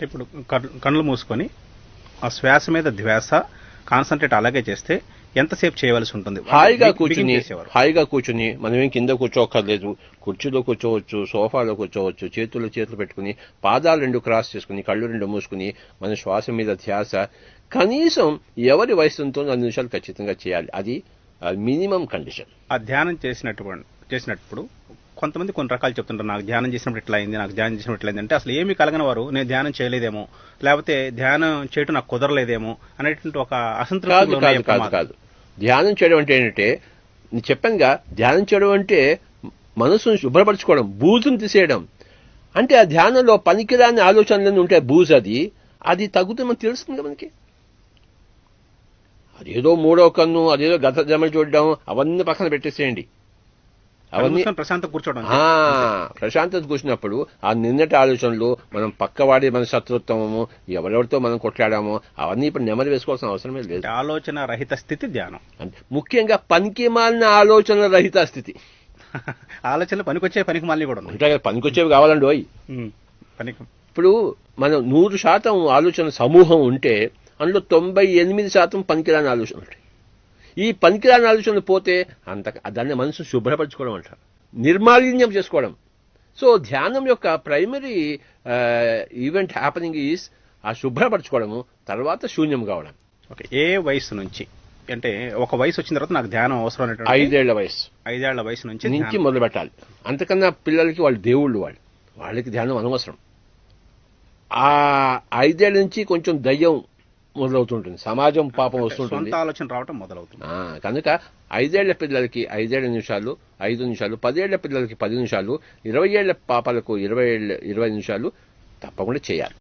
ఇప్పుడు కళ్ళు మూసుకొని ఆ శ్వాస మీద ధ్యాస కాన్సన్ట్రేట్ అలాగే చేస్తే ఎంతసేపు చేయవలసి ఉంటుంది? హాయిగా కూర్చుని మనం ఏం కింద కూర్చోక్కర్లేదు. కుర్చీలో కూర్చోవచ్చు, సోఫాలో కూర్చోవచ్చు, చేతులు పెట్టుకుని పాదాలు 2 క్రాస్ చేసుకుని కళ్ళు 2 మూసుకుని మన శ్వాస మీద ధ్యాస కనీసం ఎవరి వయసుతో 4 నిమిషాలు ఖచ్చితంగా చేయాలి. అది మినిమం కండిషన్. ఆ ధ్యానం చేసినప్పుడు కొంతమంది కొన్ని రకాలు చెప్తుంటారు, నాకు ధ్యానం చేసినప్పుడు ఇట్లా అయింది, నాకు ధ్యానం చేసినప్పుడు ఇట్లా అయింది. అంటే అసలు ఏమీ కలగని వారు నేను ధ్యానం చేయలేదేమో, లేకపోతే ధ్యానం చేయటం నాకు కుదరలేదేమో అనేటువంటి ఒక అసంతృప్తి. కాదు. ధ్యానం చేయడం అంటే ఏంటంటే నేను చెప్పానుగా, ధ్యానం చేయడం అంటే మనసును శుభ్రపరచుకోవడం, బూజును తీసేయడం. అంటే ఆ ధ్యానంలో పనికిరాని ఆలోచనలు ఉంటే బూజు అది తగ్గుతుంది, మనకు తెలుస్తుంది మనకి. అదేదో మూడో కన్ను, అదేదో గత జమలు చూడడం, అవన్నీ పక్కన పెట్టేసేయండి. అవన్నీ ప్రశాంతత కూర్చున్నప్పుడు ఆ నిన్నటి ఆలోచనలు, మనం పక్కవాడి మన శత్రుత్వము, ఎవరెవరితో మనం కొట్లాడామో అవన్నీ ఇప్పుడు నెమరు వేసుకోవాల్సిన అవసరమే లేదు. ఆలోచన రహిత స్థితి ధ్యానం. ముఖ్యంగా పనికి మాలిన ఆలోచనల రహిత స్థితి. ఆలోచనలు పనికొచ్చే పనికి మాలిన కూడా ఉంటాయి కదా, పనికొచ్చేవి కావాలండి. ఇప్పుడు మనం 100% ఆలోచన సమూహం ఉంటే అందులో 98% పనికిరాని ఆలోచనలు ఉంటాయి. ఈ పనికిరాని ఆలోచనలు పోతే దాన్ని మనసు శుభ్రపరచుకోవడం అంటారు, నిర్మాలిన్యం చేసుకోవడం. సో ధ్యానం యొక్క ప్రైమరీ ఈవెంట్ హ్యాపెనింగ్ ఈజ్ ఆ శుభ్రపరచుకోవడము, తర్వాత శూన్యం కావడం. ఓకే, ఏ వయసు నుంచి అంటే ఒక వయసు వచ్చిన తర్వాత నాకు ధ్యానం అవసరం? 5 ఏళ్ల వయసు. 5 ఏళ్ల వయసు నుంచి మొదలు పెట్టాలి. అంతకన్నా పిల్లలకి వాళ్ళు దేవుళ్ళు, వాళ్ళకి ధ్యానం అనవసరం. ఆ 5 ఏళ్ల నుంచి కొంచెం దయ్యం మొదలవుతుంటుంది, సమాజం పాపం వస్తుంటుంది, ఆలోచన రావటం మొదలవుతుంది. కనుక 5 ఏళ్ల పిల్లలకి 5 నిమిషాలు, 5 నిమిషాలు, 10 ఏళ్ల పిల్లలకి 10 నిమిషాలు, 20 ఏళ్ల పాపలకు 20 నిమిషాలు తప్పకుండా చేయాలి.